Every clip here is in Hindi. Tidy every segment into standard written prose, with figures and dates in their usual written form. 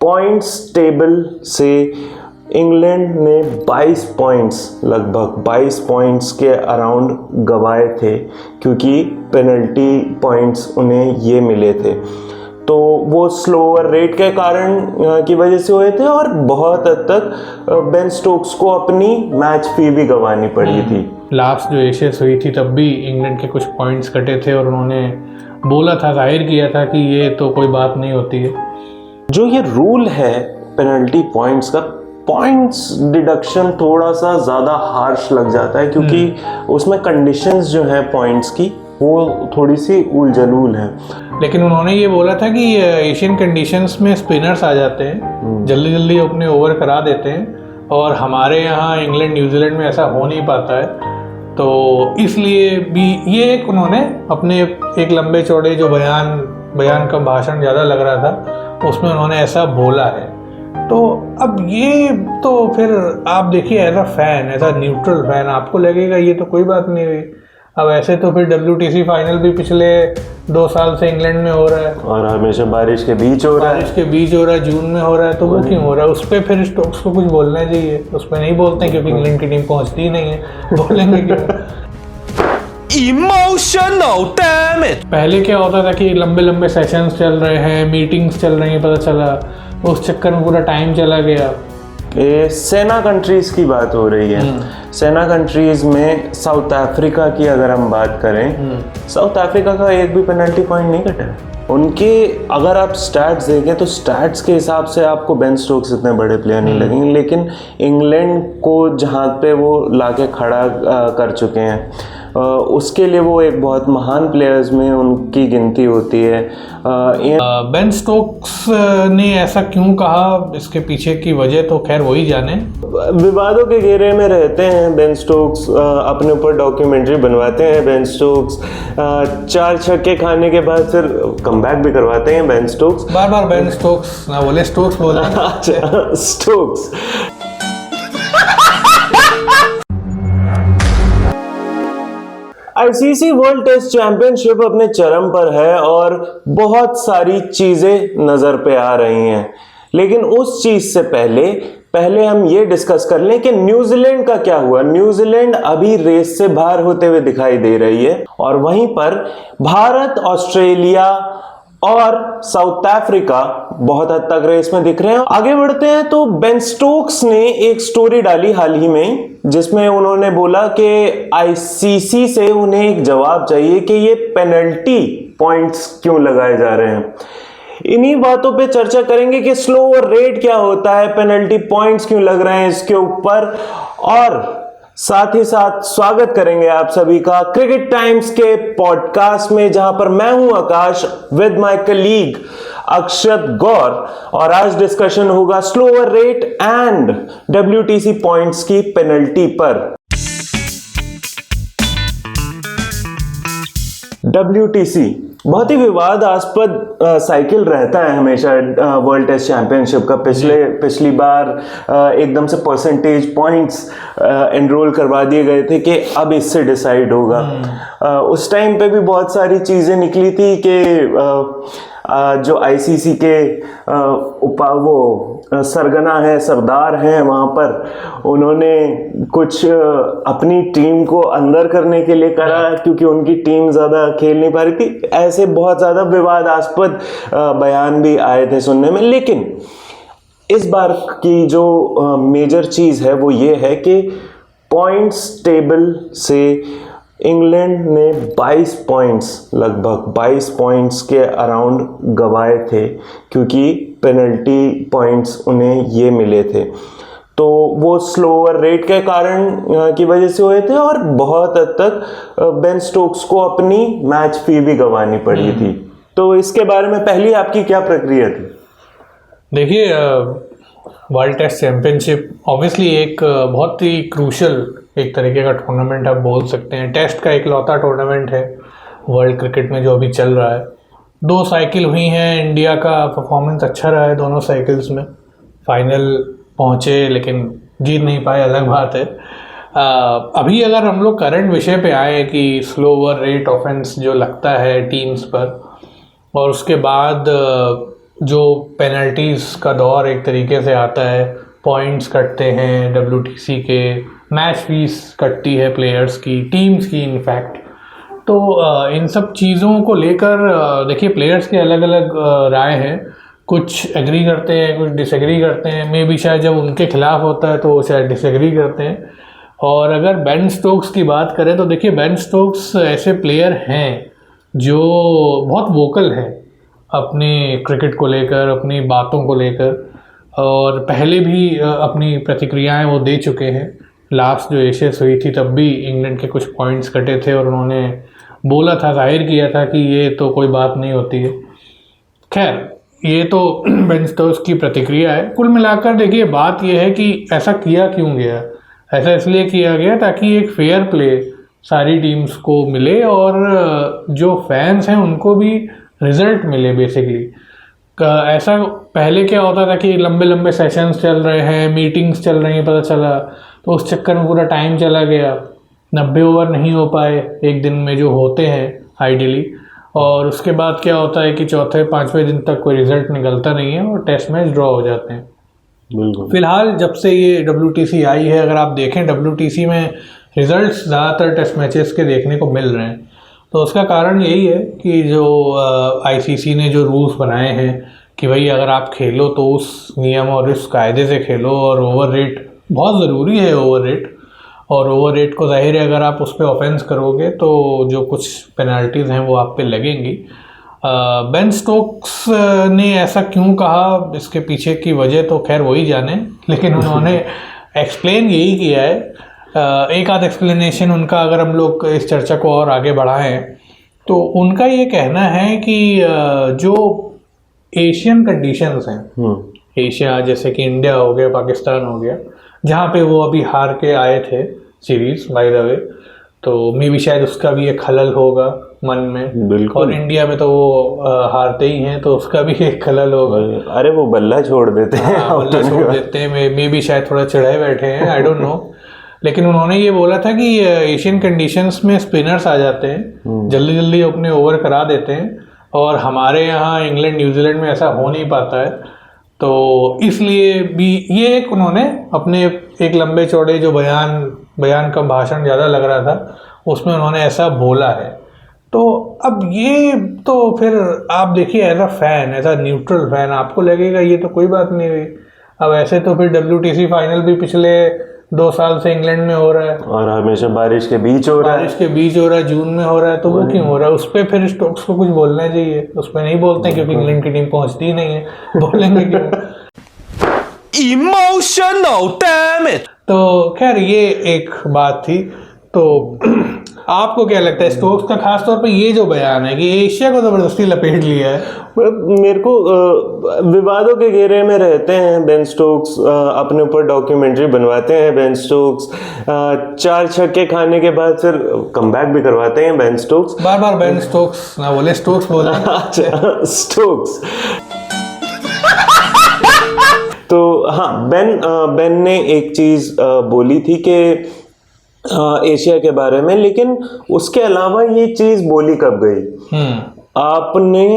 पॉइंट्स टेबल से इंग्लैंड ने 22 पॉइंट्स, लगभग 22 पॉइंट्स के अराउंड गंवाए थे, क्योंकि पेनल्टी पॉइंट्स उन्हें ये मिले थे। तो वो स्लोअर रेट के कारण की वजह से हुए थे, और बहुत हद तक बेन स्टोक्स को अपनी मैच फी भी गंवानी पड़ी थी। लास्ट जो एशेस हुई थी तब भी इंग्लैंड के कुछ पॉइंट्स कटे थे, और उन्होंने बोला था, जाहिर किया था कि ये तो कोई बात नहीं होती है। जो ये रूल है पेनल्टी पॉइंट्स का, पॉइंट्स डिडक्शन थोड़ा सा ज़्यादा हार्श लग जाता है, क्योंकि उसमें कंडीशंस जो हैं पॉइंट्स की वो थोड़ी सी उलझुल है। लेकिन उन्होंने ये बोला था कि एशियन कंडीशंस में स्पिनर्स आ जाते हैं, जल्दी जल्दी अपने ओवर करा देते हैं, और हमारे यहाँ इंग्लैंड न्यूजीलैंड में ऐसा हो नहीं पाता है। तो इसलिए भी ये एक उन्होंने अपने एक लंबे चौड़े जो बयान का भाषण ज़्यादा लग रहा था, उसमें उन्होंने ऐसा बोला है। तो अब ये तो फिर आप देखिए, as a fan, as a neutral fan, आपको लगेगा ये तो कोई बात नहीं हुई। अब ऐसे तो फिर WTC फाइनल भी पिछले 2 साल से इंग्लैंड में हो रहा है, और हमेशा बारिश के बीच हो रहा है, जून में हो रहा है, तो वो क्यों हो रहा है? उस पर फिर स्टोक्स को कुछ बोलना चाहिए, उस पर नहीं बोलते हैं क्योंकि इंग्लैंड की टीम पहुंचती ही नहीं है, बोलेंगे क्यों? Emotional damage। पहले क्या होता था कि लंबे लंबे सेशंस चल रहे हैं, मीटिंग्स चल रही हैं, पता चला, उस चक्कर में पूरा टाइम चला गया। सेना कंट्रीज की बात हो रही है। सेना कंट्रीज में साउथ अफ्रीका की अगर हम बात करें, साउथ अफ्रीका का एक भी पेनल्टी पॉइंट नहीं कटा है उनके। अगर आप स्टैट्स देखें तो स्टैट्स के हिसाब से आपको बेन स्टोक्स इतने बड़े प्लेयर नहीं लगेंगे, लेकिन इंग्लैंड को जहाँ पे वो लाके खड़ा कर चुके हैं, उसके लिए वो एक बहुत महान प्लेयर्स में उनकी गिनती होती है। बेन स्टोक्स ने ऐसा क्यों कहा, इसके पीछे की वजह तो खैर वही जाने। विवादों के घेरे में रहते हैं बेन स्टोक्स, अपने ऊपर डॉक्यूमेंट्री बनवाते हैं बेन स्टोक्स, 4 छक्के खाने के बाद फिर कमबैक भी करवाते हैं बेन स्टोक्स। बार बार बेन स्टोक्स ना बोले, स्टोक्स बोला। अच्छा, Stokes. ICC World Test Championship अपने चरम पर है और बहुत सारी चीजें नजर पे आ रही हैं, लेकिन उस चीज से पहले हम ये डिस्कस कर लें कि न्यूजीलैंड का क्या हुआ। न्यूजीलैंड अभी रेस से बाहर होते हुए दिखाई दे रही है, और वहीं पर भारत, ऑस्ट्रेलिया और साउथ अफ्रीका बहुत हद तक रेस में दिख रहे हैं। आगे बढ़ते हैं तो बेन स्टोक्स ने एक स्टोरी डाली हाल ही में, जिसमें उन्होंने बोला कि आईसीसी से उन्हें एक जवाब चाहिए कि ये पेनल्टी पॉइंट्स क्यों लगाए जा रहे हैं। इन्हीं बातों पे चर्चा करेंगे कि स्लोअर रेट क्या होता है, पेनल्टी पॉइंट्स क्यों लग रहे हैं इसके ऊपर, और साथ ही साथ स्वागत करेंगे आप सभी का क्रिकेट टाइम्स के पॉडकास्ट में, जहां पर मैं हूं आकाश विद माय कलीग अक्षत गौर, और आज डिस्कशन होगा slower rate and WTC points की पेनल्टी पर। WTC बहुत ही विवादास्पद साइकिल रहता है हमेशा वर्ल्ड टेस्ट चैंपियनशिप का। पिछली बार एकदम से परसेंटेज पॉइंट्स एनरोल करवा दिए गए थे कि अब इससे डिसाइड होगा। उस टाइम पे भी बहुत सारी चीज़ें निकली थी कि जो आईसीसी के सरगना है, सरदार हैं वहाँ पर, उन्होंने कुछ अपनी टीम को अंदर करने के लिए करा क्योंकि उनकी टीम ज़्यादा खेल नहीं पा रही थी। ऐसे बहुत ज़्यादा विवादास्पद बयान भी आए थे सुनने में। लेकिन इस बार की जो मेजर चीज़ है वो ये है कि पॉइंट्स टेबल से इंग्लैंड ने 22 पॉइंट्स, लगभग 22 पॉइंट्स के अराउंड गंवाए थे, क्योंकि पेनल्टी पॉइंट्स उन्हें ये मिले थे। तो वो स्लोअर रेट के कारण की वजह से हुए थे, और बहुत हद तक बेन स्टोक्स को अपनी मैच फी भी गंवानी पड़ी थी। तो इसके बारे में पहली आपकी क्या प्रक्रिया थी? देखिए, वर्ल्ड टेस्ट चैंपियनशिप ऑब्वियसली एक बहुत ही क्रूशल एक तरीके का टूर्नामेंट आप बोल सकते हैं। टेस्ट का इकलौता टूर्नामेंट है वर्ल्ड क्रिकेट में जो अभी चल रहा है। 2 साइकिल हुई हैं, इंडिया का परफॉर्मेंस अच्छा रहा है दोनों साइकिल्स में। फाइनल पहुंचे लेकिन जीत नहीं पाए, अलग बात है। अभी अगर हम लोग करंट विषय पे आए कि स्लोअर रेट ऑफेंस जो लगता है टीम्स पर, और उसके बाद जो पेनल्टीज का दौर एक तरीके से आता है, पॉइंट्स कटते हैं WTC के, मैच फीस कटती है प्लेयर्स की, टीम्स की इनफैक्ट। तो इन सब चीज़ों को लेकर देखिए प्लेयर्स के अलग अलग राय हैं, कुछ एग्री करते हैं, कुछ डिसएग्री करते हैं। मे भी शायद जब उनके खिलाफ होता है तो वो शायद डिसएग्री करते हैं। और अगर बेन स्टोक्स की बात करें तो देखिए बेन स्टोक्स ऐसे प्लेयर हैं जो बहुत वोकल हैं अपने क्रिकेट को लेकर, अपनी बातों को लेकर, और पहले भी अपनी प्रतिक्रियाएं वो दे चुके हैं। लास्ट जो एशेस हुई थी तब भी इंग्लैंड के कुछ पॉइंट्स कटे थे और उन्होंने बोला था, जाहिर किया था कि ये तो कोई बात नहीं होती है। खैर ये तो बेन स्टोक्स की प्रतिक्रिया है। कुल मिलाकर देखिए बात यह है कि ऐसा किया क्यों गया। ऐसा इसलिए किया गया ताकि एक फेयर प्ले सारी टीम्स को मिले और जो फैंस हैं उनको भी रिजल्ट मिले बेसिकली। ऐसा पहले क्या होता था कि लंबे लंबे सेशंस चल रहे हैं, मीटिंग्स चल रही हैं, पता चला तो उस चक्कर में पूरा टाइम चला गया, 90 ओवर नहीं हो पाए एक दिन में जो होते हैं आइडियली। और उसके बाद क्या होता है कि चौथे पाँचवें दिन तक कोई रिजल्ट निकलता नहीं है और टेस्ट मैच ड्रॉ हो जाते हैं। फिलहाल जब से ये WTC आई है, अगर आप देखें WTC में रिजल्ट्स ज़्यादातर टेस्ट मैचेस के देखने को मिल रहे हैं। तो उसका कारण यही है कि जो ICC ने जो रूल्स बनाए हैं कि भाई अगर आप खेलो तो उस नियम और उस कायदे से खेलो, और ओवर रेट बहुत ज़रूरी है। ओवर रेट और ओवर रेट को जाहिर है अगर आप उस पर ऑफेंस करोगे तो जो कुछ पेनल्टीज़ हैं वो आप पे लगेंगी। बेन स्टोक्स ने ऐसा क्यों कहा, इसके पीछे की वजह तो खैर वही जाने, लेकिन उन्होंने एक्सप्लेन यही किया है। एक आध एक्सप्लेनेशन उनका अगर हम लोग इस चर्चा को और आगे बढ़ाएं तो उनका ये कहना है कि जो एशियन कंडीशंस हैं, एशिया जैसे कि इंडिया हो गया, पाकिस्तान हो गया, जहाँ पे वो अभी हार के आए थे सीरीज बाय द वे, तो मे भी शायद उसका भी एक खलल होगा मन में। बिल्कुल। और इंडिया में तो वो हारते ही हैं तो उसका भी एक खलल होगा। अरे वो बल्ला छोड़ देते हैं। बल्ला छोड़ देते हैं, मे भी शायद थोड़ा चिढ़ाए बैठे हैं, आई डोंट नो। लेकिन उन्होंने ये बोला था कि एशियन कंडीशंस में स्पिनर्स आ जाते हैं, जल्दी जल्दी अपने ओवर करा देते हैं, और हमारे यहाँ इंग्लैंड न्यूजीलैंड में ऐसा हो नहीं पाता है। तो इसलिए भी ये एक उन्होंने अपने एक लंबे चौड़े जो बयान का भाषण ज़्यादा लग रहा था उसमें उन्होंने ऐसा बोला है। तो अब ये तो फिर आप देखिए as a fan, as a neutral fan आपको लगेगा ये तो कोई बात नहीं हुई। अब ऐसे तो फिर WTC फाइनल भी पिछले 2 साल से इंग्लैंड में हो रहा है और हमेशा बारिश के बीच हो रहा है, जून में हो रहा है, तो वो क्यों हो रहा है? उस पर फिर स्टोक्स को कुछ बोलना चाहिए, उस पर नहीं बोलते क्योंकि इंग्लैंड की टीम पहुंचती ही नहीं है, बोलेंगे क्यों? Emotional, damn it! तो खैर ये एक बात थी। तो आपको क्या लगता है स्टोक्स का खास तौर पे ये जो बयान है कि एशिया को जबरदस्ती लपेट लिया है? मेरे को विवादों के घेरे में रहते हैं बेन स्टोक्स, अपने ऊपर डॉक्यूमेंट्री बनवाते हैं बेन स्टोक्स, 4 छक्के खाने के बाद फिर कमबैक भी करवाते हैं बेन स्टोक्स। बार बार बेन स्टोक्स ना बोले, स्टोक्स बोले। अच्छा, स्टोक्स। तो हाँ, बेन ने एक चीज बोली थी कि एशिया के बारे में, लेकिन उसके अलावा ये चीज बोली कब गई? आपने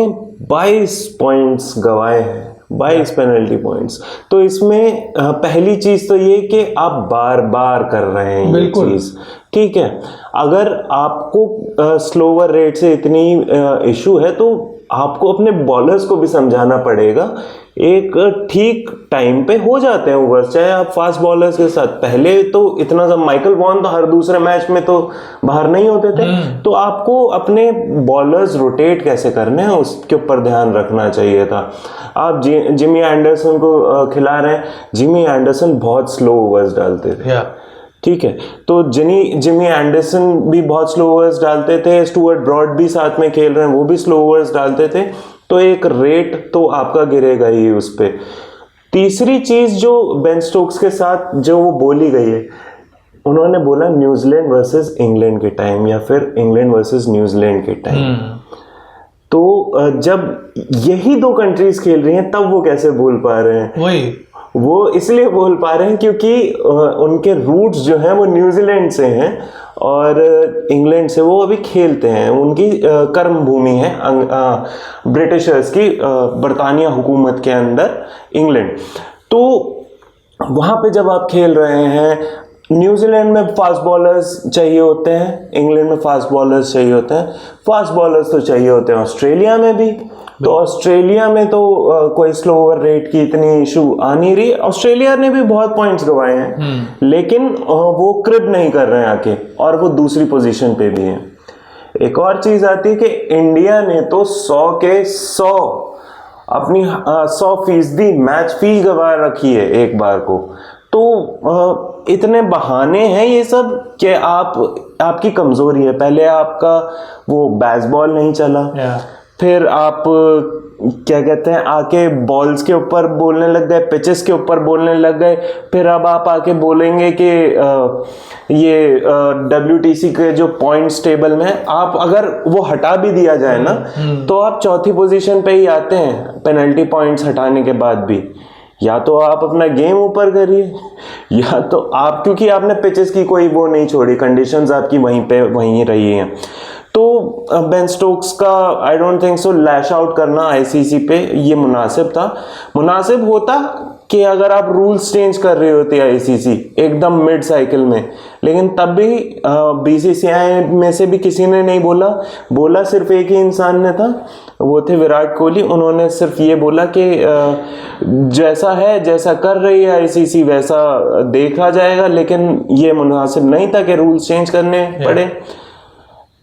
22 पॉइंट्स गवाए हैं, 22 पेनल्टी पॉइंट्स। तो इसमें पहली चीज तो ये कि आप बार बार कर रहे हैं ये चीज, ठीक है। अगर आपको स्लोवर रेट से इतनी इशू है तो आपको अपने बॉलर्स को भी समझाना पड़ेगा। एक ठीक टाइम पे हो जाते हैं ओवर, चाहे आप फास्ट बॉलर्स के साथ। पहले तो इतना सब माइकल वॉन तो हर दूसरे मैच में तो बाहर नहीं होते थे, तो आपको अपने बॉलर्स रोटेट कैसे करने हैं उसके ऊपर ध्यान रखना चाहिए था। आप जिमी एंडरसन को खिला रहे हैं, जिमी एंडरसन बहुत स्लो ओवर्स डालते थे, ठीक है। तो जिमी एंडरसन भी बहुत स्लो ओवर्स डालते थे, स्टुअर्ट ब्रॉड भी साथ में खेल रहे हैं, वो भी स्लो ओवर्स डालते थे, तो एक रेट तो आपका गिरेगा ही उस पे। तीसरी चीज जो बेन स्टोक्स के साथ जो वो बोली गई है, उन्होंने बोला न्यूजीलैंड वर्सेस इंग्लैंड के टाइम या फिर इंग्लैंड वर्सेस न्यूजीलैंड के टाइम। तो जब यही 2 कंट्रीज खेल रही हैं तब वो कैसे बोल पा रहे हैं? वो इसलिए बोल पा रहे हैं क्योंकि उनके रूट्स जो हैं वो न्यूजीलैंड से हैं और इंग्लैंड से वो अभी खेलते हैं। उनकी कर्म भूमि है ब्रिटिशर्स की, बरतानिया हुकूमत के अंदर इंग्लैंड। तो वहाँ पे जब आप खेल रहे हैं, न्यूजीलैंड में फास्ट बॉलर्स चाहिए होते हैं, इंग्लैंड में फास्ट बॉलर्स चाहिए होते हैं। फास्ट बॉलर्स तो चाहिए होते हैं ऑस्ट्रेलिया में भी। तो ऑस्ट्रेलिया में तो कोई स्लो ओवर रेट की इतनी इशू आ नहीं रही। ऑस्ट्रेलिया ने भी बहुत पॉइंट्स गंवाए हैं, लेकिन वो क्रिब नहीं कर रहे हैं आके, और वो दूसरी पोजीशन पे भी है। एक और चीज आती है कि इंडिया ने तो 100 के 100 अपनी 100% मैच फी गंवा रखी है एक बार को। तो इतने बहाने हैं ये सब कि आपकी कमजोरी है। पहले आपका वो बेसबॉल नहीं चला, फिर आप क्या कहते हैं आके बॉल्स के ऊपर बोलने लग गए, पिचेस के ऊपर बोलने लग गए। फिर अब आप आके बोलेंगे कि ये WTC के जो पॉइंट्स टेबल में आप अगर वो हटा भी दिया जाए ना, तो आप चौथी पोजीशन पे ही आते हैं पेनल्टी पॉइंट्स हटाने के बाद भी। या तो आप अपना गेम ऊपर करिए, या तो आप, क्योंकि आपने पिचेस की कोई वो नहीं छोड़ी, कंडीशंस आपकी वहीं रही हैं। तो बेन स्टोक्स का आई don't think so lash out करना ICC पे ये मुनासिब होता कि अगर आप रूल्स चेंज कर रहे होते ICC एकदम मिड साइकिल में। लेकिन तब भी BCCI में से भी किसी ने नहीं बोला सिर्फ एक ही इंसान ने था, वो थे विराट कोहली। उन्होंने सिर्फ ये बोला कि जैसा है, जैसा कर रही है ICC वैसा देखा जाएगा, लेकिन ये मुनासिब नहीं था कि रूल्स चेंज करने पड़े।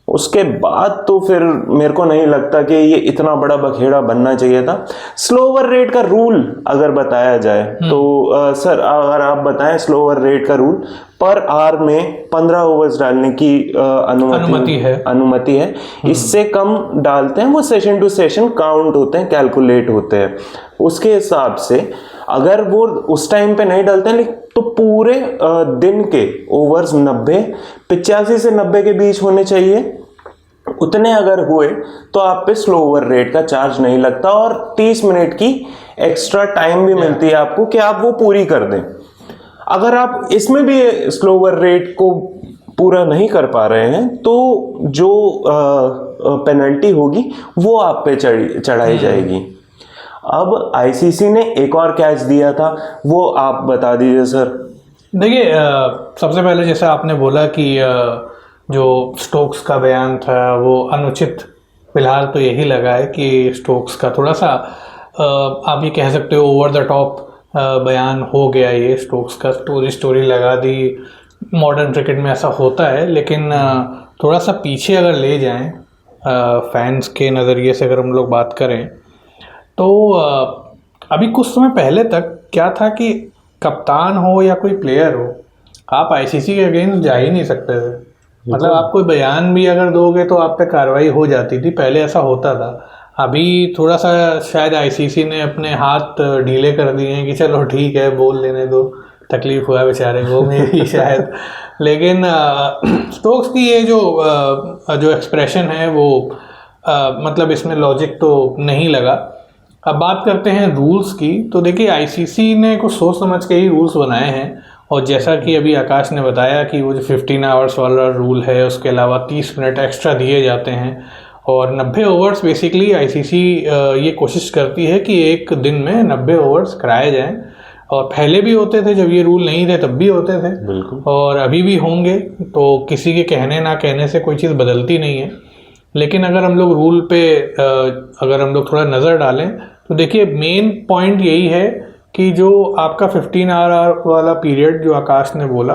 उसके बाद तो फिर मेरे को नहीं लगता कि ये इतना बड़ा बखेड़ा बनना चाहिए था। स्लो ओवर रेट का रूल अगर बताया जाए तो सर अगर आप बताएं स्लो ओवर रेट का रूल, पर आवर में 15 ओवर्स डालने की अनुमति है। इससे कम डालते हैं वो सेशन टू सेशन काउंट होते हैं, कैलकुलेट होते हैं। उसके हिसाब से अगर वो उस टाइम पे नहीं डालते हैं तो पूरे दिन के ओवर्स 85 से 90 के बीच होने चाहिए। उतने अगर हुए तो आप पे स्लो ओवर रेट का चार्ज नहीं लगता, और 30 मिनट की एक्स्ट्रा टाइम भी मिलती है आपको कि आप वो पूरी कर दें। अगर आप इसमें भी स्लो ओवर रेट को पूरा नहीं कर पा रहे हैं तो जो पेनल्टी होगी वो आप पे चढ़ाई जाएगी। अब ICC ने एक और कैच दिया था, वो आप बता दीजिए सर। देखिए, सबसे पहले जैसे आपने बोला कि जो स्टोक्स का बयान था वो अनुचित, फिलहाल तो यही लगा है कि स्टोक्स का थोड़ा सा आप ये कह सकते हो ओवर द टॉप बयान हो गया। ये स्टोक्स का स्टोरी लगा दी, मॉडर्न क्रिकेट में ऐसा होता है। लेकिन थोड़ा सा पीछे अगर ले जाएं फैंस के नज़रिए से अगर हम लोग बात करें तो अभी कुछ समय पहले तक क्या था कि कप्तान हो या कोई प्लेयर हो, आप ICC के अगेंस्ट जा ही नहीं सकते थे। मतलब आप कोई बयान भी अगर दोगे तो आप पे कार्रवाई हो जाती थी, पहले ऐसा होता था। अभी थोड़ा सा शायद ICC ने अपने हाथ ढीले कर दिए हैं कि चलो ठीक है बोल लेने दो, तकलीफ हुआ बेचारे को मेरी शायद। लेकिन स्टोक्स की ये जो एक्सप्रेशन है वो मतलब इसमें लॉजिक तो नहीं लगा। अब बात करते हैं रूल्स की, तो देखिए ICC ने कुछ सोच समझ के ही रूल्स बनाए हैं। और जैसा कि अभी आकाश ने बताया कि वो जो 15 आवर्स वाला रूल है, उसके अलावा 30 मिनट एक्स्ट्रा दिए जाते हैं और 90 ओवर्स बेसिकली ICC ये कोशिश करती है कि एक दिन में 90 ओवर्स कराए जाएं। और पहले भी होते थे, जब ये रूल नहीं थे तब भी होते थे, बिल्कुल, और अभी भी होंगे। तो किसी के कहने ना कहने से कोई चीज़ बदलती नहीं है। लेकिन अगर हम लोग रूल पे अगर हम लोग थोड़ा नज़र डालें तो देखिए मेन पॉइंट यही है कि जो आपका 15 आवर वाला पीरियड जो आकाश ने बोला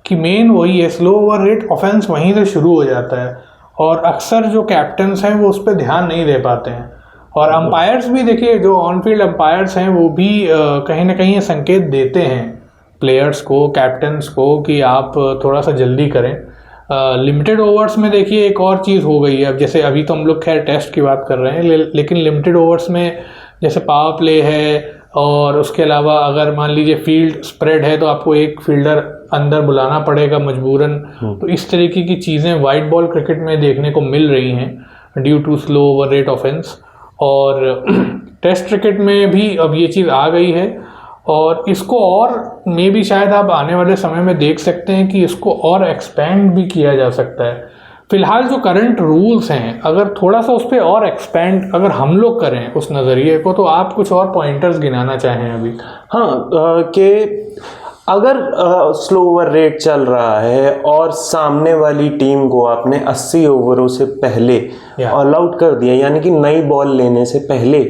कि मेन वही है, स्लो ओवर रेट ऑफेंस वहीं से शुरू हो जाता है। और अक्सर जो कैप्टन्स हैं वो उस पर ध्यान नहीं दे पाते हैं। और अंपायर्स भी देखिए, जो ऑन फील्ड अंपायर्स हैं वो भी कहीं ना कहीं संकेत देते हैं प्लेयर्स को, कैप्टन्स को कि आप थोड़ा सा जल्दी करें। लिमिटेड ओवर्स में देखिए एक और चीज़ हो गई है। अब जैसे अभी तो हम लोग खैर टेस्ट की बात कर रहे हैं, लेकिन लिमिटेड ओवर्स में जैसे पावर प्ले है, और उसके अलावा अगर मान लीजिए फील्ड स्प्रेड है तो आपको एक फील्डर अंदर बुलाना पड़ेगा मजबूरन। तो इस तरीके की चीज़ें वाइट बॉल क्रिकेट में देखने को मिल रही हैं due to slow over rate offence. और टेस्ट क्रिकेट में भी अब ये चीज़ आ गई है। और इसको और मे भी शायद आप आने वाले समय में देख सकते हैं कि इसको और एक्सपेंड भी किया जा सकता है। फिलहाल जो करंट रूल्स हैं, अगर थोड़ा सा उस पर और एक्सपेंड अगर हम लोग करें उस नज़रिए को, तो आप कुछ और पॉइंटर्स गिनाना चाहें अभी? हाँ, कि अगर स्लो ओवर रेट चल रहा है और सामने वाली टीम को आपने 80 ओवरों से पहले ऑल आउट कर दिया, यानी कि नई बॉल लेने से पहले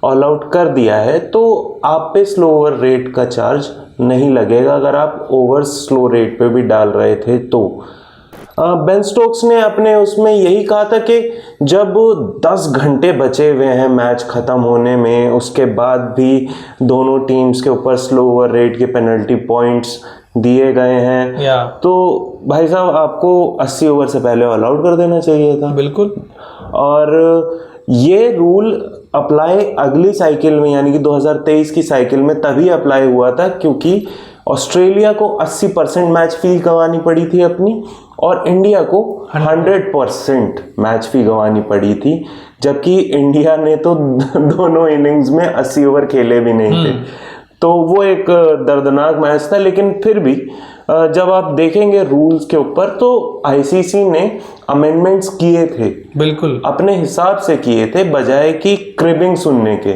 ऑल आउट कर दिया है, तो आप पे स्लो ओवर रेट का चार्ज नहीं लगेगा अगर आप ओवर स्लो रेट पे भी डाल रहे थे तो। बेन स्टोक्स ने अपने उसमें यही कहा था कि जब 10 घंटे बचे हुए हैं मैच ख़त्म होने में, उसके बाद भी दोनों टीम्स के ऊपर स्लो ओवर रेट के पेनल्टी पॉइंट्स दिए गए हैं, तो भाई साहब आपको 80 ओवर से पहले ऑल आउट कर देना चाहिए था। बिल्कुल। और ये रूल अप्लाई अगली साइकिल में, यानी कि 2023 की साइकिल में तभी अप्लाई हुआ था क्योंकि ऑस्ट्रेलिया को 80% मैच फी गंवानी पड़ी थी अपनी, और इंडिया को 100% मैच फी गंवानी पड़ी थी, जबकि इंडिया ने तो दोनों इनिंग्स में 80 ओवर खेले भी नहीं थे। तो वो एक दर्दनाक मैच था। लेकिन फिर भी जब आप देखेंगे रूल्स के ऊपर, तो आईसीसी ने अमेंडमेंट्स किए थे, बिल्कुल अपने हिसाब से किए थे, बजाय कि क्रिबिंग सुनने के।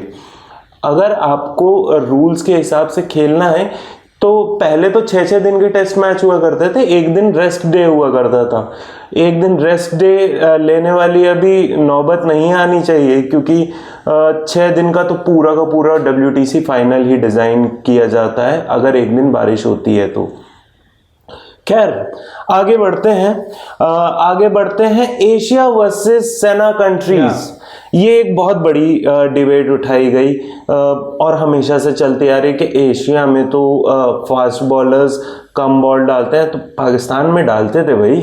अगर आपको रूल्स के हिसाब से खेलना है तो पहले तो 6-6 दिन के टेस्ट मैच हुआ करते थे, एक दिन रेस्ट डे हुआ करता था। एक दिन रेस्ट डे लेने वाली अभी नौबत नहीं आनी चाहिए, क्योंकि 6 दिन का तो पूरा का पूरा WTC फाइनल ही डिज़ाइन किया जाता है अगर एक दिन बारिश होती है तो। खैर, आगे बढ़ते हैं एशिया वर्सेस सेना कंट्रीज। ये एक बहुत बड़ी डिबेट उठाई गई और हमेशा से चलती आ रही कि एशिया में तो फास्ट बॉलर्स कम बॉल डालते हैं, तो पाकिस्तान में डालते थे भाई।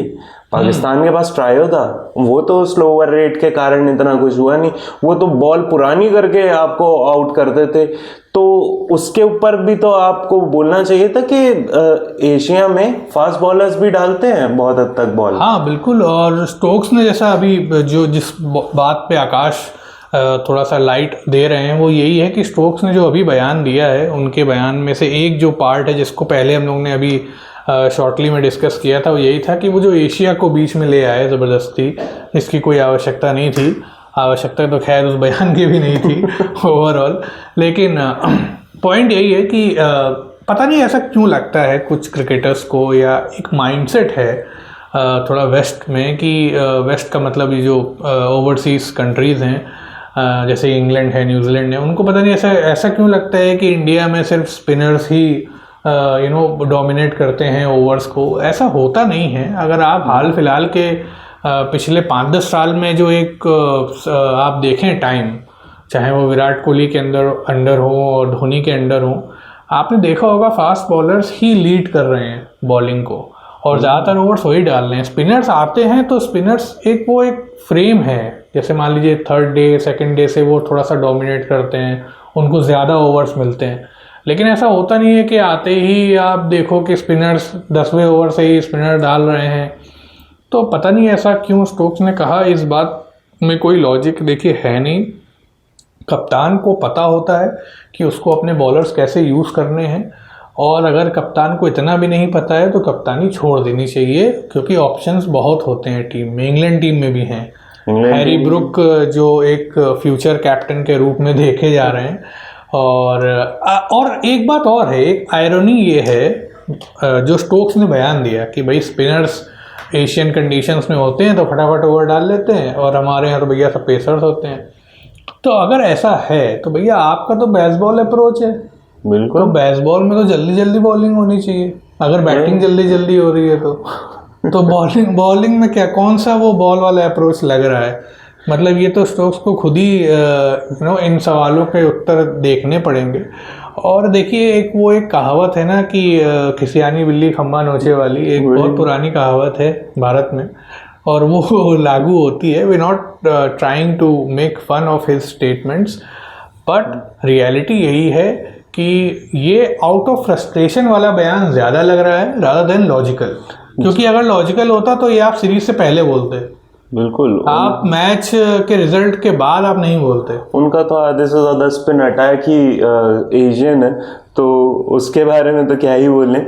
पाकिस्तान के पास ट्रायो था, वो तो स्लो ओवर रेट के कारण इतना कुछ हुआ नहीं, वो तो बॉल पुरानी करके आपको आउट करते थे। तो उसके ऊपर भी तो आपको बोलना चाहिए था कि एशिया में फास्ट बॉलर्स भी डालते हैं बहुत हद तक बॉल। हाँ बिल्कुल। और स्टोक्स ने जैसा अभी जो जिस बात पे आकाश थोड़ा सा लाइट दे रहे हैं, वो यही है कि स्टोक्स ने जो अभी बयान दिया है, उनके बयान में से एक जो पार्ट है जिसको पहले हम लोग ने अभी शॉर्टली में डिस्कस किया था, वो यही था कि वो जो एशिया को बीच में ले आए ज़बरदस्ती, इसकी कोई आवश्यक्ता नहीं थी। आवश्यकता तो खैर उस बयान की भी नहीं थी ओवरऑल। लेकिन पॉइंट यही है कि पता नहीं ऐसा क्यों लगता है कुछ क्रिकेटर्स को, या एक माइंडसेट है थोड़ा वेस्ट में कि वेस्ट का मतलब ये जो ओवरसीज़ कंट्रीज़ हैं जैसे इंग्लैंड है, न्यूजीलैंड है, उनको पता नहीं ऐसा क्यों लगता है कि इंडिया में सिर्फ स्पिनर्स ही डोमिनेट करते हैं ओवर्स को। ऐसा होता नहीं है। अगर आप हाल फिलहाल के पिछले 5-10 साल में जो एक आप देखें टाइम, चाहे वो विराट कोहली के अंडर हो और धोनी के अंडर हो, आपने देखा होगा फास्ट बॉलर्स ही लीड कर रहे हैं बॉलिंग को और ज़्यादातर ओवर्स वही डाल रहे हैं। स्पिनर्स आते हैं तो स्पिनर्स एक फ्रेम है, जैसे मान लीजिए 3rd डे 2nd डे से वो थोड़ा सा डोमिनेट करते हैं, उनको ज़्यादा ओवर्स मिलते हैं। लेकिन ऐसा होता नहीं है कि आते ही आप देखो कि स्पिनर्स 10वें ओवर से ही स्पिनर डाल रहे हैं। तो पता नहीं ऐसा क्यों स्टोक्स ने कहा, इस बात में कोई लॉजिक देखिए है नहीं। कप्तान को पता होता है कि उसको अपने बॉलर्स कैसे यूज़ करने हैं, और अगर कप्तान को इतना भी नहीं पता है तो कप्तानी छोड़ देनी चाहिए, क्योंकि ऑप्शंस बहुत होते हैं टीम में। इंग्लैंड टीम में भी हैं, हैरी ब्रुक जो एक फ्यूचर कैप्टन के रूप में देखे जा रहे हैं। और एक बात और है, एक आयरनी ये है जो स्टोक्स ने बयान दिया कि भाई स्पिनर्स एशियन कंडीशंस में होते हैं तो फटाफट ओवर डाल लेते हैं, और हमारे यहाँ तो भैया सब पेसर्स होते हैं। तो अगर ऐसा है तो भैया आपका तो बेसबॉल अप्रोच है, बिल्कुल। तो बेसबॉल में तो जल्दी जल्दी बॉलिंग होनी चाहिए। अगर बैटिंग जल्दी जल्दी हो रही है तो बॉलिंग में क्या, कौन सा वो बॉल वाला अप्रोच लग रहा है? मतलब ये तो स्टोक्स को खुद ही इन सवालों के उत्तर देखने पड़ेंगे। और देखिए एक कहावत है ना कि खिसियानी बिल्ली खम्बा नोचे वाली, एक बहुत पुरानी कहावत है भारत में, और वो लागू होती है। We not trying to make fun of his statements, but reality यही है कि ये आउट ऑफ फ्रस्ट्रेशन वाला बयान ज़्यादा लग रहा है रादर देन लॉजिकल। क्योंकि अगर लॉजिकल होता तो ये आप सीरीज से पहले बोलते, बिल्कुल। आप मैच के रिजल्ट के बाद आप नहीं बोलते। उनका तो आधे से ज़्यादा स्पिन अटैक ही एशियन है, तो उसके बारे में तो क्या ही बोलें।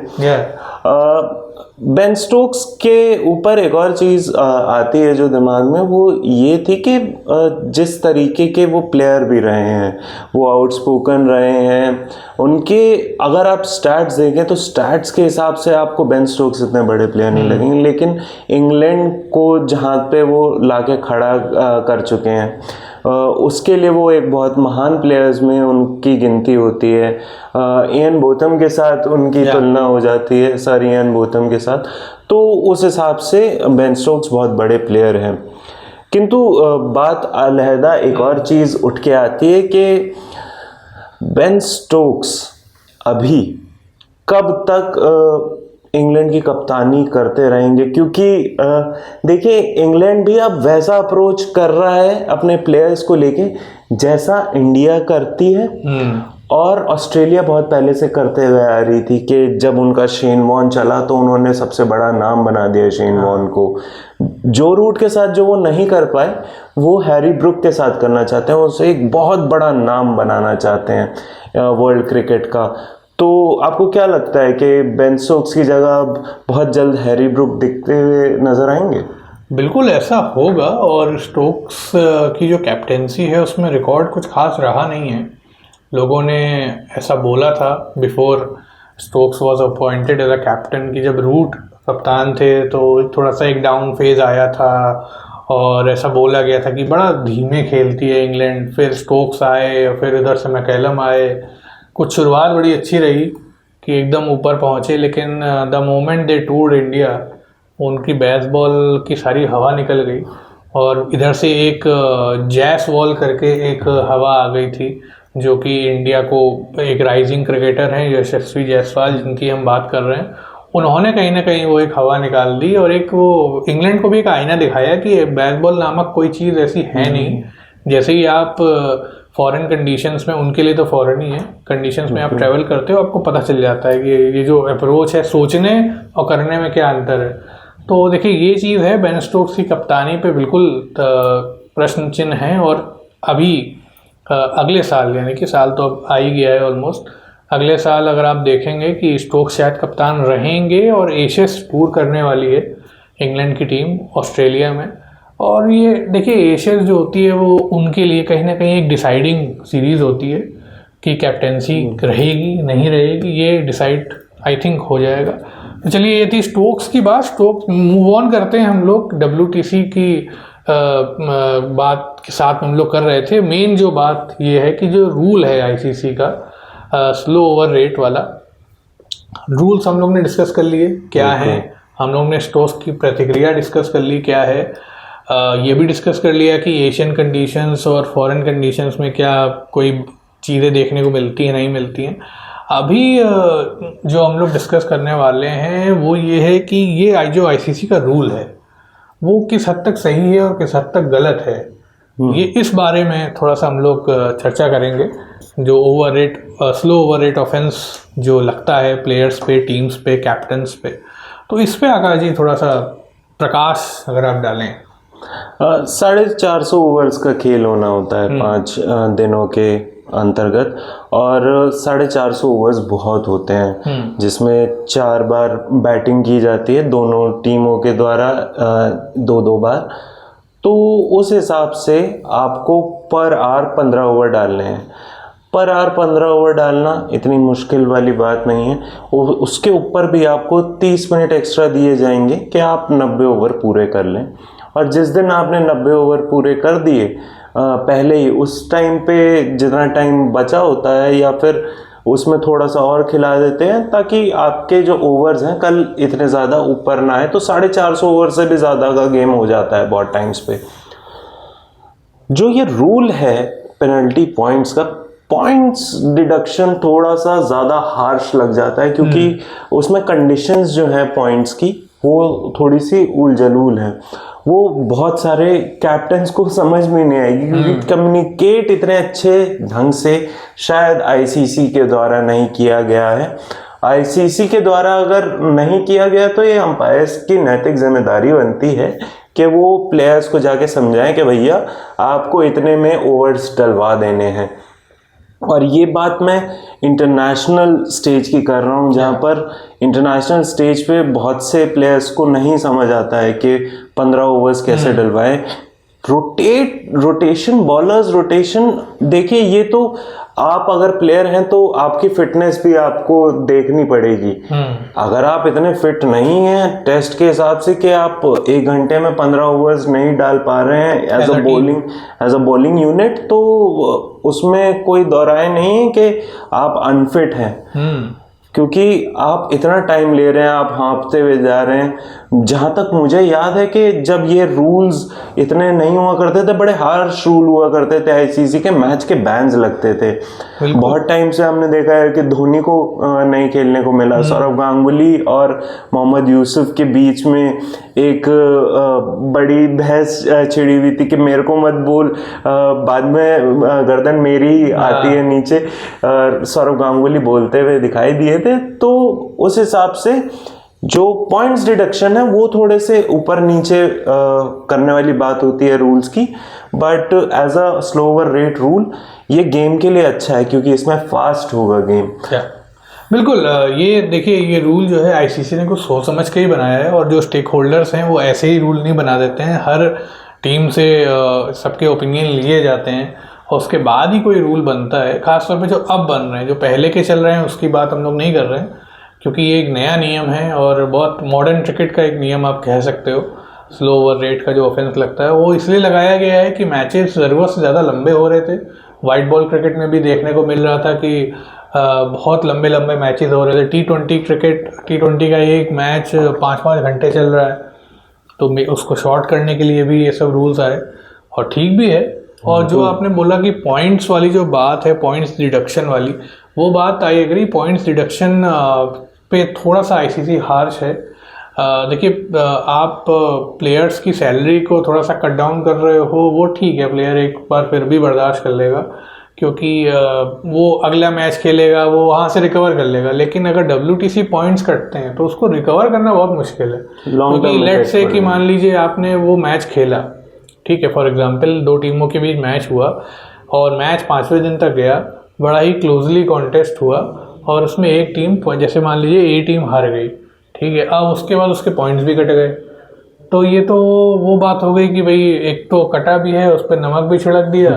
बेन स्टोक्स के ऊपर एक और चीज़ आती है जो दिमाग में, वो ये थी कि जिस तरीके के वो प्लेयर भी रहे हैं, वो आउटस्पोकन रहे हैं, उनके अगर आप स्टैट्स देखें तो स्टैट्स के हिसाब से आपको बेन स्टोक्स इतने बड़े प्लेयर नहीं लगेंगे, लेकिन इंग्लैंड को जहाँ पे वो लाके खड़ा कर चुके हैं, उसके लिए वो एक बहुत महान प्लेयर्स में उनकी गिनती होती है। इयान बोथम के साथ उनकी तुलना हो जाती है, सर इयान बोथम के साथ, तो उस हिसाब से बेन स्टोक्स बहुत बड़े प्लेयर हैं। किंतु बात अलहदा एक और चीज़ उठ के आती है कि बेन स्टोक्स अभी कब तक इंग्लैंड की कप्तानी करते रहेंगे, क्योंकि देखिए इंग्लैंड भी अब वैसा अप्रोच कर रहा है अपने प्लेयर्स को लेके जैसा इंडिया करती है और ऑस्ट्रेलिया बहुत पहले से करते हुए आ रही थी, कि जब उनका शेन वॉर्न चला तो उन्होंने सबसे बड़ा नाम बना दिया शेन वॉर्न को। जो रूट के साथ जो वो नहीं कर पाए वो हैरी ब्रुक के साथ करना चाहते हैं, उसे एक बहुत बड़ा नाम बनाना चाहते हैं वर्ल्ड क्रिकेट का। तो आपको क्या लगता है कि बेन स्टोक्स की जगह अब बहुत जल्द हैरी ब्रुक दिखते हुए नजर आएंगे? बिल्कुल ऐसा होगा, और स्टोक्स की जो कैप्टेंसी है उसमें रिकॉर्ड कुछ खास रहा नहीं है। लोगों ने ऐसा बोला था before Stokes was appointed as a captain कि जब रूट कप्तान थे तो थोड़ा सा एक डाउन फेज आया था और ऐसा बोला गया था कि बड़ा धीमे खेलती है इंग्लैंड। फिर स्टोक्स आए, फिर इधर से मैकैलम आए, कुछ शुरुआत बड़ी अच्छी रही कि एकदम ऊपर पहुँचे, लेकिन द मोमेंट दे टूर्ड इंडिया उनकी बेसबॉल की सारी हवा निकल गई और इधर से एक जैस वॉल करके एक हवा आ गई थी, जो कि इंडिया को एक राइजिंग क्रिकेटर हैं यशस्वी जायसवाल जिनकी हम बात कर रहे हैं, उन्होंने कहीं ना कहीं वो एक हवा निकाल दी और एक वो इंग्लैंड को भी एक आईना दिखाया कि बेसबॉल नामक कोई चीज़ ऐसी है नहीं। जैसे ही आप फॉरेन कंडीशंस में, उनके लिए तो फॉरेन ही है, कंडीशंस में आप ट्रैवल करते हो आपको पता चल जाता है कि ये जो अप्रोच है सोचने और करने में क्या अंतर है। तो देखिए ये चीज़ है, बेन स्टोक्स की कप्तानी पे बिल्कुल प्रश्न चिन्ह है। और अभी अगले साल, यानी कि साल तो अब आ ही गया है ऑलमोस्ट, अगले साल अगर आप देखेंगे कि स्टोक्स शायद कप्तान रहेंगे और एशेस टूर करने वाली है इंग्लैंड की टीम ऑस्ट्रेलिया में। और ये देखिए एशेस जो होती है वो उनके लिए कहीं ना कहीं एक डिसाइडिंग सीरीज़ होती है कि कैप्टेंसी रहेगी नहीं रहेगी, ये डिसाइड आई थिंक हो जाएगा। तो चलिए ये थी स्टोक्स की बात। स्टोक्स मूव ऑन करते हैं हम लोग। WTC की बात के साथ हम लोग कर रहे थे। मेन जो बात ये है कि जो रूल है ICC का स्लो ओवर रेट वाला, रूल्स हम लोग ने डिस्कस कर लिए क्या है, हम लोग ने स्टोक्स की प्रतिक्रिया डिस्कस कर ली क्या है, ये भी डिस्कस कर लिया कि एशियन कंडीशंस और फॉरेन कंडीशंस में क्या कोई चीज़ें देखने को मिलती हैं नहीं मिलती हैं। अभी जो हम लोग डिस्कस करने वाले हैं वो ये है कि ये जो ICC का रूल है वो किस हद तक सही है और किस हद तक गलत है। ये इस बारे में थोड़ा सा हम लोग चर्चा करेंगे। जो स्लो ओवर रेट ऑफेंस जो लगता है प्लेयर्स पे, टीम्स पे, कैप्टन्स पे, तो इस पे आकाश जी थोड़ा सा प्रकाश अगर आप डालें। 450 ओवर्स का खेल होना होता है 5 दिनों के अंतर्गत, और 450 ओवर्स बहुत होते हैं जिसमें 4 बार बैटिंग की जाती है दोनों टीमों के द्वारा, 2-2 बार। तो उस हिसाब से आपको पर आवर 15 ओवर डालने हैं। पर आवर 15 ओवर डालना इतनी मुश्किल वाली बात नहीं है। उसके ऊपर भी आपको 30 मिनट एक्स्ट्रा दिए जाएंगे कि आप 90 ओवर पूरे कर लें। और जिस दिन आपने 90 ओवर पूरे कर दिए पहले ही, उस टाइम पे जितना टाइम बचा होता है या फिर उसमें थोड़ा सा और खिला देते हैं ताकि आपके जो ओवर्स हैं कल इतने ज़्यादा ऊपर ना आए। तो 450 ओवर से भी ज़्यादा का गेम हो जाता है बहुत टाइम्स पे। जो ये रूल है पेनल्टी पॉइंट्स का, पॉइंट्स डिडक्शन थोड़ा सा ज़्यादा हार्श लग जाता है क्योंकि उसमें कंडीशंस जो हैं पॉइंट्स की वो थोड़ी सी उलझलूल है। वो बहुत सारे कैप्टन्स को समझ में नहीं आएगी क्योंकि कम्युनिकेट इतने अच्छे ढंग से शायद ICC के द्वारा नहीं किया गया है। ICC के द्वारा अगर नहीं किया गया तो ये अंपायर्स की नैतिक जिम्मेदारी बनती है कि वो प्लेयर्स को जाके समझाएं कि भैया आपको इतने में ओवर्स डलवा देने हैं। और ये बात मैं इंटरनेशनल स्टेज की कर रहा हूँ, जहाँ पर इंटरनेशनल स्टेज पे बहुत से प्लेयर्स को नहीं समझ आता है कि 15 ओवर्स कैसे डलवाए। रोटेशन, बॉलर्स रोटेशन, देखिए ये तो आप अगर प्लेयर हैं तो आपकी फिटनेस भी आपको देखनी पड़ेगी। अगर आप इतने फिट नहीं हैं टेस्ट के हिसाब से कि आप 1 घंटे में 15 ओवर्स नहीं डाल पा रहे हैं एज अ बॉलिंग यूनिट, तो उसमें कोई दोराय नहीं है कि आप अनफिट हैं, क्योंकि आप इतना टाइम ले रहे हैं, आप हाँफते हुए जा रहे हैं। जहाँ तक मुझे याद है कि जब ये रूल्स इतने नहीं हुआ करते थे, बड़े हार्श रूल हुआ करते थे, आईसीसी के मैच के बैन्स लगते थे। बहुत टाइम से हमने देखा है कि धोनी को नहीं खेलने को मिला, सौरव गांगुली और मोहम्मद यूसुफ के बीच में एक बड़ी बहस छिड़ी हुई थी कि मेरे को मत बोल, बाद में गर्दन मेरी आती है नीचे, सौरव गांगुली बोलते हुए दिखाई दिए थे। तो उस हिसाब से जो पॉइंट्स डिडक्शन है वो थोड़े से ऊपर नीचे करने वाली बात होती है रूल्स की, but as a slower rate rule ये गेम के लिए अच्छा है, क्योंकि इसमें फास्ट होगा गेम। बिल्कुल, ये देखिए ये रूल जो है आईसीसी ने कुछ सोच समझ के ही बनाया है, और जो स्टेक होल्डर्स हैं वो ऐसे ही रूल नहीं बना देते हैं। हर टीम से सबके ओपिनियन लिए जाते हैं और उसके बाद ही कोई रूल बनता है। खासतौर पे जो अब बन रहे हैं, जो पहले के चल रहे हैं उसकी बात हम लोग नहीं कर रहे हैं, क्योंकि ये एक नया नियम है और बहुत मॉडर्न क्रिकेट का एक नियम आप कह सकते हो। स्लो ओवर रेट का जो ऑफेंस लगता है वो इसलिए लगाया गया है कि मैचेस ज़रूरत से ज़्यादा लंबे हो रहे थे। वाइट बॉल क्रिकेट में भी देखने को मिल रहा था कि बहुत लंबे लंबे मैचेस हो रहे थे। टी20 का एक मैच 5-5 घंटे चल रहा है, तो उसको शॉर्ट करने के लिए भी ये सब रूल्स आए, और ठीक भी है। और जो आपने बोला कि पॉइंट्स वाली जो बात है, पॉइंट्स डिडक्शन वाली, वो बात आई एग्री। पॉइंट्स डिडक्शन पे थोड़ा सा आईसीसी हार्श है। देखिए आप प्लेयर्स की सैलरी को थोड़ा सा कट डाउन कर रहे हो, वो ठीक है, प्लेयर एक बार फिर भी बर्दाश्त कर लेगा, क्योंकि वो अगला मैच खेलेगा, वो वहाँ से रिकवर कर लेगा। लेकिन अगर WTC पॉइंट्स कटते हैं तो उसको रिकवर करना बहुत मुश्किल है, क्योंकि लेट से कि मान लीजिए आपने वो मैच खेला, ठीक है, फॉर एग्जांपल 2 टीमों के बीच मैच हुआ और मैच 5वें दिन तक गया, बड़ा ही क्लोजली कॉन्टेस्ट हुआ, और उसमें एक टीम, जैसे मान लीजिए ए टीम हार गई, ठीक है, अब उसके बाद उसके पॉइंट्स भी कट गए। तो ये तो वो बात हो गई कि भाई एक तो कटा भी है, उस पर नमक भी छिड़क दिया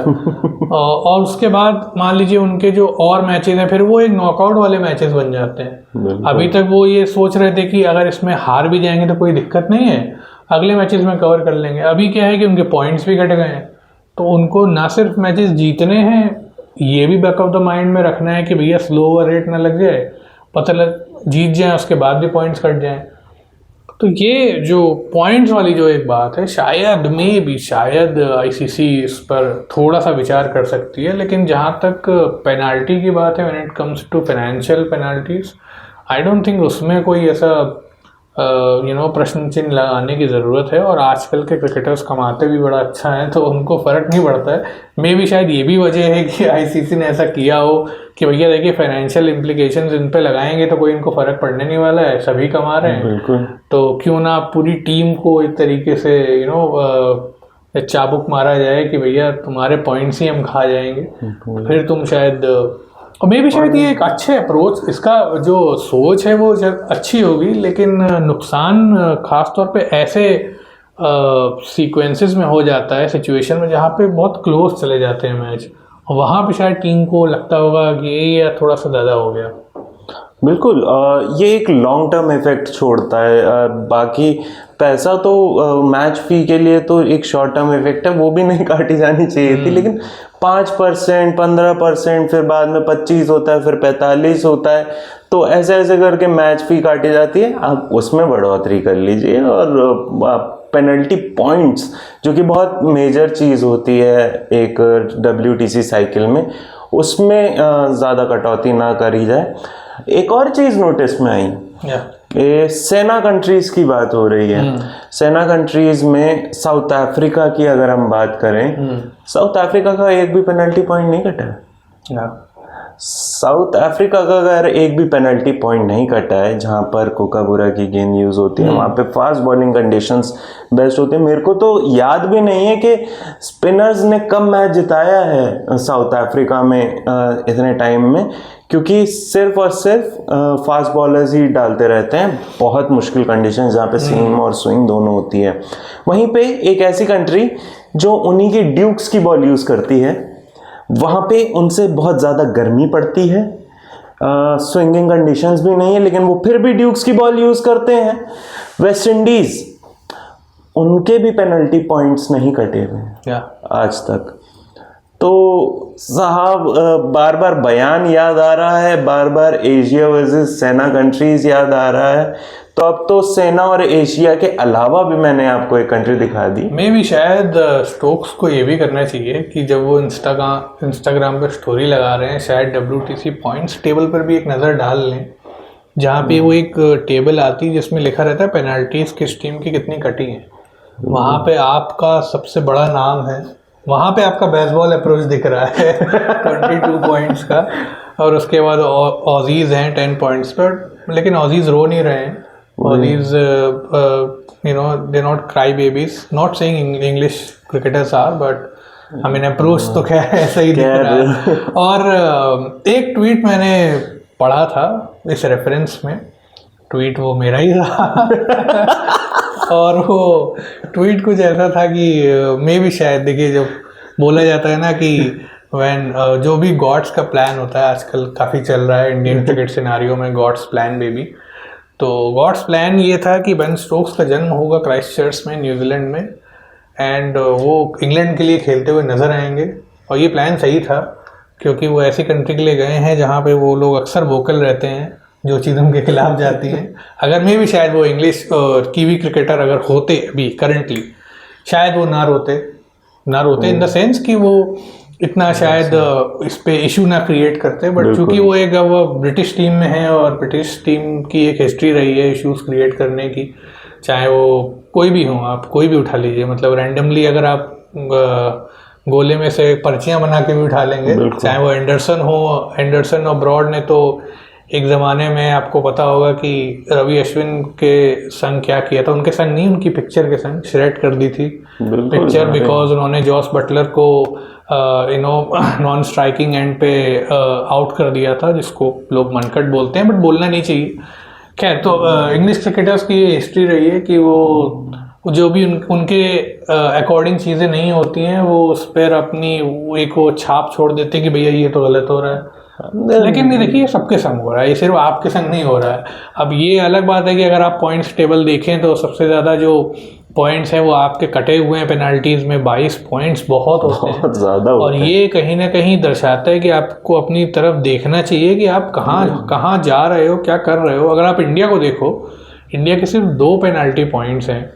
और उसके बाद मान लीजिए उनके जो और मैचेस हैं फिर वो एक नॉकआउट वाले मैचेस बन जाते हैं। अभी तक वो ये सोच रहे थे कि अगर इसमें हार भी जाएंगे तो कोई दिक्कत नहीं है, अगले मैचेस में कवर कर लेंगे। अभी क्या है कि उनके पॉइंट्स भी कट गए हैं, तो उनको ना सिर्फ मैचेस जीतने हैं, ये भी बैक ऑफ द माइंड में रखना है कि भैया स्लो ओवर रेट ना लग जाए, पता लग जीत जाए उसके बाद भी पॉइंट्स कट जाएं। तो ये जो पॉइंट्स वाली जो एक बात है, शायद आईसीसी इस पर थोड़ा सा विचार कर सकती है। लेकिन जहाँ तक पेनाल्टी की बात है, when it comes to financial penalties, I don't think उसमें कोई ऐसा प्रश्न चिन्ह लगाने की ज़रूरत है। और आजकल के क्रिकेटर्स कमाते भी बड़ा अच्छा है, तो उनको फ़र्क नहीं पड़ता है। मे भी शायद ये भी वजह है कि आईसीसी ने ऐसा किया हो कि भैया देखिए फाइनेंशियल इम्प्लीकेशंस इन पे लगाएंगे तो कोई इनको फ़र्क पड़ने नहीं वाला है, सभी कमा रहे हैं, बिल्कुल, तो क्यों ना पूरी टीम को एक तरीके से चाबुक मारा जाए कि भैया तुम्हारे पॉइंट्स ही हम खा जाएंगे, फिर तुम शायद, और मे भी शायद ये एक अच्छे अप्रोच, इसका जो सोच है वो अच्छी होगी, लेकिन नुकसान खास तौर पे ऐसे सीक्वेंसेस में हो जाता है, सिचुएशन में जहाँ पे बहुत क्लोज चले जाते हैं मैच, और वहाँ पे शायद टीम को लगता होगा कि ये थोड़ा सा ज़्यादा हो गया। बिल्कुल, ये एक लॉन्ग टर्म इफेक्ट छोड़ता है। बाकी पैसा तो मैच फी के लिए तो एक शॉर्ट टर्म इफेक्ट है, वो भी नहीं काटी जानी चाहिए थी, लेकिन 5%, 15%, फिर बाद में 25 होता है, फिर 45 होता है, तो ऐसे ऐसे करके मैच फी काटी जाती है। आप उसमें बढ़ोतरी कर लीजिए, और पेनल्टी पॉइंट्स जो कि बहुत मेजर चीज़ होती है एक WTC साइकिल में, उसमें ज़्यादा कटौती ना करी जाए। एक और चीज़ नोटिस में आई, ये सेना कंट्रीज की बात हो रही है। सेना कंट्रीज में साउथ अफ्रीका की अगर हम बात करें, साउथ अफ्रीका का एक भी पेनल्टी पॉइंट नहीं कटा है। साउथ अफ्रीका का अगर एक भी पेनल्टी पॉइंट नहीं कटा है जहां पर कोकाबुरा की गेंद यूज होती है, वहां पे फास्ट बॉलिंग कंडीशंस बेस्ट होती है। मेरे को तो याद भी नहीं है कि स्पिनर्स ने कब मैच जिताया है साउथ अफ्रीका में इतने टाइम में, क्योंकि सिर्फ और सिर्फ फास्ट बॉलर्स ही डालते रहते हैं। बहुत मुश्किल कंडीशन जहाँ पे सीम और स्विंग दोनों होती है। वहीं पे एक ऐसी कंट्री जो उन्हीं की ड्यूक्स की बॉल यूज़ करती है, वहाँ पे उनसे बहुत ज़्यादा गर्मी पड़ती है, स्विंगिंग कंडीशंस भी नहीं है, लेकिन वो फिर भी ड्यूक्स की बॉल यूज़ करते हैं। वेस्ट इंडीज़, उनके भी पेनल्टी पॉइंट्स नहीं कटे हुए हैं आज तक। तो साहब बार बार बयान याद आ रहा है, बार बार एशिया वर्सेस सेना कंट्रीज याद आ रहा है। तो अब तो सेना और एशिया के अलावा भी मैंने आपको एक कंट्री दिखा दी। मैं भी शायद स्टोक्स को ये भी करना चाहिए कि जब वो इंस्टाग्राम पर स्टोरी लगा रहे हैं, शायद WTC पॉइंट्स टेबल पर भी एक नज़र डाल लें, जहाँ पे वो एक टेबल आती है जिसमें लिखा रहता है पेनल्टीज किस टीम की कितनी कटी है। वहाँ पे आपका सबसे बड़ा नाम है, वहाँ पे आपका बेसबॉल अप्रोच दिख रहा है 22 पॉइंट्स का, और उसके बाद ऑजीज हैं 10 पॉइंट्स पर, लेकिन ऑजीज रो नहीं रहे हैं। Aussies they not cry babies, not saying English cricketers are, but I mean approach तो क्या है ऐसा ही दिख रहा है। और एक ट्वीट मैंने पढ़ा था इस रेफरेंस में, ट्वीट वो मेरा ही रहा और वो ट्वीट कुछ ऐसा था कि मैं भी शायद, देखिए जब बोला जाता है ना कि जो भी गॉड्स का प्लान होता है, आजकल काफ़ी चल रहा है इंडियन क्रिकेट सिनारियो में गॉड्स प्लान बेबी। तो गॉड्स प्लान ये था कि बेन स्टोक्स का जन्म होगा क्राइस्टचर्च में, न्यूजीलैंड में, एंड वो इंग्लैंड के लिए खेलते हुए नज़र आएंगे। और ये प्लान सही था, क्योंकि वो ऐसी कंट्री के लिए गए हैं जहाँ पे वो लोग अक्सर वोकल रहते हैं जो चीज़ उनके खिलाफ जाती हैं। अगर मैं भी शायद वो इंग्लिश कीवी क्रिकेटर अगर होते अभी करेंटली, शायद वो ना रोते इन द सेंस कि वो इतना शायद इस पे इशू ना क्रिएट करते, बट चूंकि वो एक वो ब्रिटिश टीम में है और ब्रिटिश टीम की एक हिस्ट्री रही है इश्यूज क्रिएट करने की, चाहे वो कोई भी हो, आप कोई भी उठा लीजिए, मतलब रैंडमली अगर आप गोले में से पर्चियां बना के भी उठा लेंगे, चाहे वो एंडरसन और ब्रॉड ने तो एक ज़माने में आपको पता होगा कि रवि अश्विन के संग क्या किया था, उनके संग नहीं, उनकी पिक्चर के संग श्रेड कर दी थी पिक्चर, बिकॉज उन्होंने जॉस बटलर को नॉन स्ट्राइकिंग एंड पे आउट कर दिया था, जिसको लोग मनकट बोलते हैं, बट बोलना नहीं चाहिए। खैर, तो इंग्लिश क्रिकेटर्स की ये हिस्ट्री रही है कि वो जो भी उनके अकॉर्डिंग चीज़ें नहीं होती हैं, वो उस पर अपनी वो छाप छोड़ देते हैं कि भैया ये तो गलत हो रहा है। लेकिन ये देखिए, सबके संग हो रहा है, ये सिर्फ आपके संग नहीं हो रहा है। अब ये अलग बात है कि अगर आप पॉइंट्स टेबल देखें तो सबसे ज़्यादा जो पॉइंट्स हैं वो आपके कटे हुए हैं पेनाल्टीज़ में, 22 पॉइंट्स बहुत होते हैं, बहुत ज़्यादा। और ये कहीं ना कहीं दर्शाता है कि आपको अपनी तरफ देखना चाहिए कि आप कहाँ जा रहे हो, क्या कर रहे हो। अगर आप इंडिया को देखो, इंडिया के सिर्फ 2 पेनाल्टी पॉइंट्स हैं।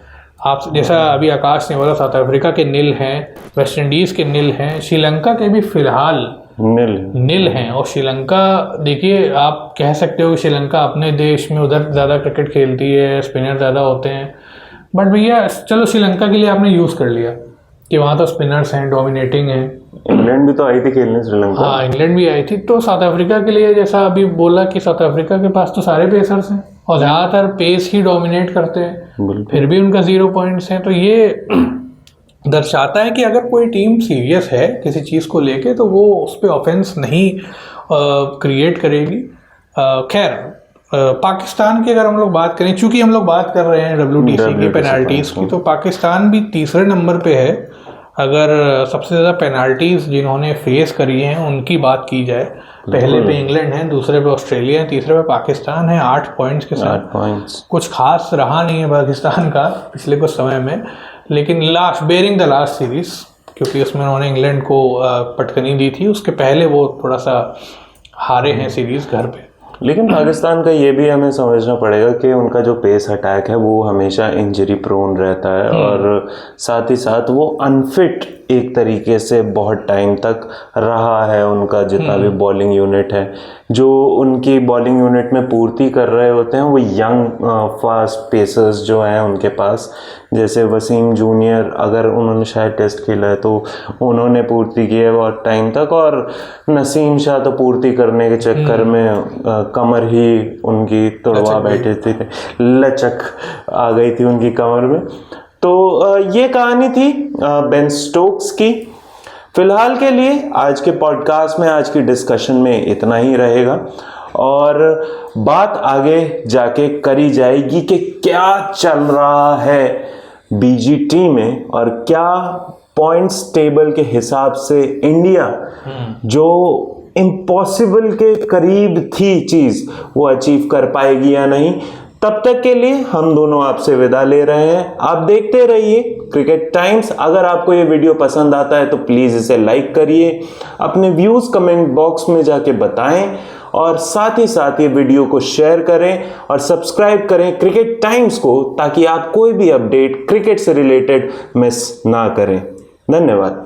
आप जैसा अभी आकाश ने बोला, साउथ अफ्रीका के नील हैं, वेस्ट इंडीज़ के नील हैं, श्रीलंका के भी फिलहाल नील हैं। और श्रीलंका, देखिए आप कह सकते हो कि श्रीलंका अपने देश में उधर ज़्यादा क्रिकेट खेलती है, स्पिनर ज़्यादा होते हैं, बट भैया चलो श्रीलंका के लिए आपने यूज़ कर लिया कि वहाँ तो स्पिनर्स हैं, डोमिनेटिंग हैं। इंग्लैंड भी तो आई थी खेलने श्रीलंका। हाँ, इंग्लैंड भी आई थी। तो साउथ अफ्रीका के लिए, जैसा अभी बोला कि साउथ अफ्रीका के पास तो सारे पेसर्स हैं और ज़्यादातर पेस ही डोमिनेट करते हैं, फिर भी उनका 0 पॉइंट्स हैं। तो ये दर्शाता है कि अगर कोई टीम सीरियस है किसी चीज़ को लेके, तो वो उस पर ऑफेंस नहीं क्रिएट करेगी। खैर, पाकिस्तान की अगर हम लोग बात करें, चूंकि हम लोग बात कर रहे हैं WTC की पेनाल्टीज़ की, तो पाकिस्तान भी तीसरे नंबर पे है। अगर सबसे ज़्यादा पेनाल्टीज़ जिन्होंने फेस करी हैं उनकी बात की जाए, पहले पे इंग्लैंड है, दूसरे पे ऑस्ट्रेलिया है, तीसरे पे पाकिस्तान है 8 पॉइंट्स के साथ। 8 पॉइंट्स कुछ खास रहा नहीं है पाकिस्तान का पिछले कुछ समय में, लेकिन बेरिंग द लास्ट सीरीज, क्योंकि उसमें उन्होंने इंग्लैंड को पटकनी दी थी, उसके पहले वो थोड़ा सा हारे हैं सीरीज घर पे। लेकिन पाकिस्तान का ये भी हमें समझना पड़ेगा कि उनका जो पेस अटैक है वो हमेशा इंजरी प्रोन रहता है, और साथ ही साथ वो अनफिट एक तरीके से बहुत टाइम तक रहा है उनका जितना भी बॉलिंग यूनिट है। जो उनकी बॉलिंग यूनिट में पूर्ति कर रहे होते हैं वो यंग फास्ट पेसर्स जो हैं उनके पास, जैसे वसीम जूनियर, अगर उन्होंने शायद टेस्ट खेला है तो उन्होंने पूर्ति की है बहुत टाइम तक, और नसीम शाह तो पूर्ति करने के चक्कर में कमर ही उनकी तोड़वा बैठे थे, लचक आ गई थी उनकी कमर में। तो ये कहानी थी बेन स्टोक्स की। फिलहाल के लिए आज के पॉडकास्ट में, आज की डिस्कशन में इतना ही रहेगा, और बात आगे जाके करी जाएगी कि क्या चल रहा है बीजीटी में और क्या पॉइंट्स टेबल के हिसाब से इंडिया जो इम्पॉसिबल के करीब थी चीज वो अचीव कर पाएगी या नहीं। तब तक के लिए हम दोनों आपसे विदा ले रहे हैं। आप देखते रहिए क्रिकेट टाइम्स। अगर आपको ये वीडियो पसंद आता है तो प्लीज इसे लाइक करिए, अपने व्यूज कमेंट बॉक्स में जाके बताएं, और साथ ही साथ ये वीडियो को शेयर करें और सब्सक्राइब करें क्रिकेट टाइम्स को, ताकि आप कोई भी अपडेट क्रिकेट से रिलेटेड मिस ना करें। धन्यवाद।